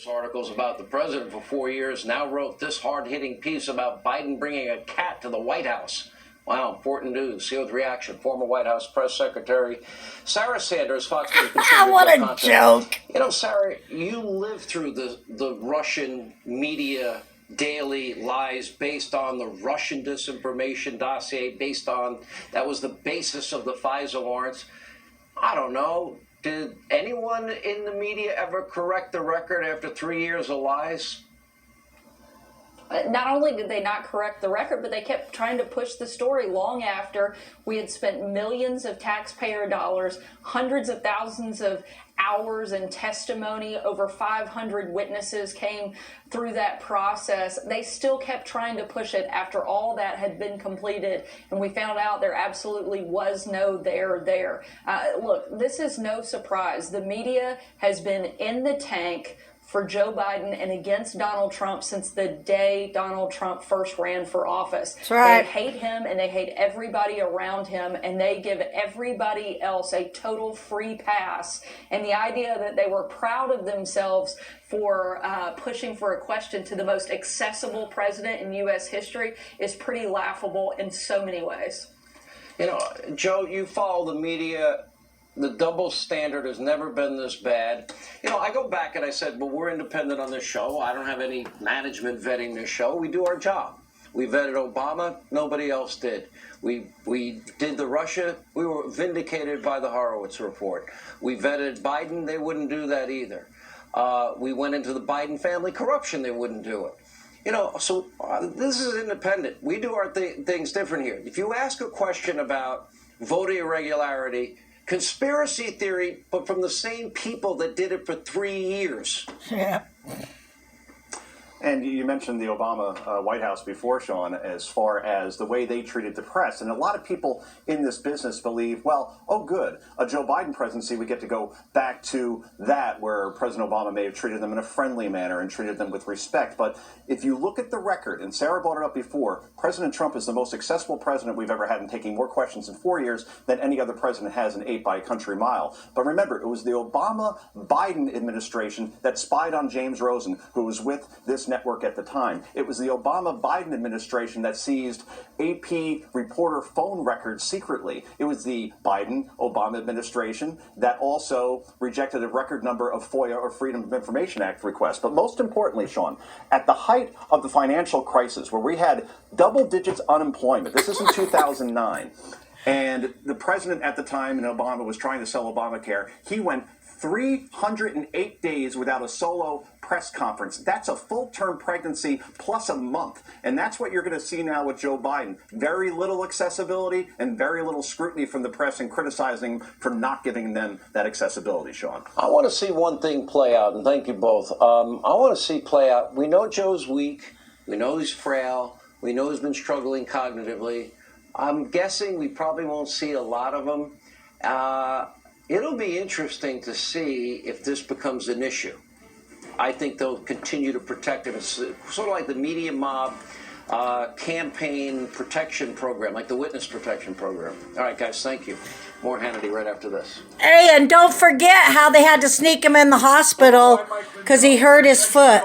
Articles about the president for 4 years, now wrote this hard-hitting piece about Biden bringing a cat to the White House. Wow, important news. See with reaction. Former White House press secretary Sarah Sanders, Fox News. What a joke. You know, Sarah, you lived through the Russian media daily lies based on the Russian disinformation dossier, based on, that was the basis of the FISA warrants. I don't know. Did anyone in the media ever correct the record after 3 years of lies? Not only did they not correct the record, but they kept trying to push the story long after we had spent millions of taxpayer dollars, hundreds of thousands of hours in testimony. Over 500 witnesses came through that process. They still kept trying to push it after all that had been completed, and we found out there absolutely was no there. Look, this is no surprise. The media has been in the tank for Joe Biden and against Donald Trump since the day Donald Trump first ran for office. That's right. They hate him and they hate everybody around him, and they give everybody else a total free pass. And the idea that they were proud of themselves for pushing for a question to the most accessible president in U.S. history is pretty laughable in so many ways. You know, Joe, you follow the media. The double standard has never been this bad. You know, I go back and I said, well, we're independent on this show. I don't have any management vetting this show. We do our job. We vetted Obama. Nobody else did. We did the Russia. We were vindicated by the Horowitz report. We vetted Biden. They wouldn't do that either. We went into the Biden family corruption. They wouldn't do it. You know, so this is independent. We do our things different here. If you ask a question about voter irregularity, conspiracy theory, but from the same people that did it for 3 years. Yeah. And you mentioned the Obama White House before, Sean, as far as the way they treated the press. And a lot of people in this business believe, well, oh, good, a Joe Biden presidency, we get to go back to that where President Obama may have treated them in a friendly manner and treated them with respect. But if you look at the record, and Sarah brought it up before, President Trump is the most successful president we've ever had in taking more questions in 4 years than any other president has in 8 by a country mile. But remember, it was the Obama-Biden administration that spied on James Rosen, who was with this network at the time. It was the Obama-Biden administration that seized AP reporter phone records secretly. It was the Biden-Obama administration that also rejected a record number of FOIA or Freedom of Information Act requests. But most importantly, Sean, at the height of the financial crisis, where we had double digits unemployment, this is in 2009, and the president at the time, and Obama, was trying to sell Obamacare, he went 308 days without a solo press conference. That's a full-term pregnancy plus a month. And that's what you're going to see now with Joe Biden. Very little accessibility and very little scrutiny from the press and criticizing for not giving them that accessibility, Sean. I want to see one thing play out, and thank you both. I want to see play out. We know Joe's weak. We know he's frail. We know he's been struggling cognitively. I'm guessing we probably won't see a lot of him. It'll be interesting to see if this becomes an issue. I think they'll continue to protect him. It's sort of like the media mob campaign protection program, like the witness protection program. All right, guys, thank you. More Hannity right after this. Hey, and don't forget how they had to sneak him in the hospital because he hurt his foot.